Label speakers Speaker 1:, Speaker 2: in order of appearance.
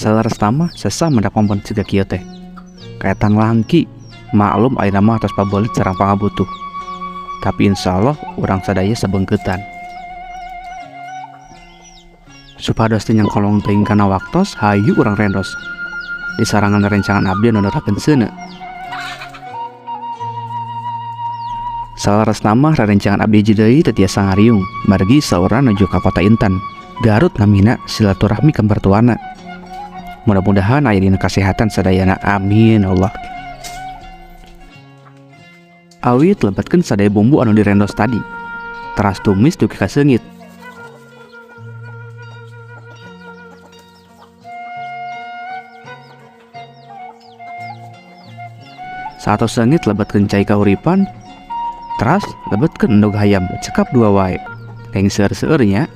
Speaker 1: Salaras nama sesa mendak mompon siga kieu teh. Kaetang langki, maklum ayeuna mah tos pabelit sareng pangabutuh. Tapi insyaallah urang sadaya sabengkeutan. Supados teu nyangkolong teuing kana waktos, hayu urang rendos. Di sarangan rencangan abdi anu nerakeun seuneu. Salaras nama rerencangan abdi deui teu tiasa ngariung, margi saurang nuju ka Kota Intan, Garut ngamina silaturahmi ka mertuana. Mudah-mudahan aya dina kasehatan sadayana, amin Allah. Awit lebetkeun sadaya bumbu anu direndos tadi, teras tumis dugi ka seungit. Saat seungit lebetkeun cai kahuripan, teras lebetkeun endog hayam cekap dua wae. Keng seur-seurnya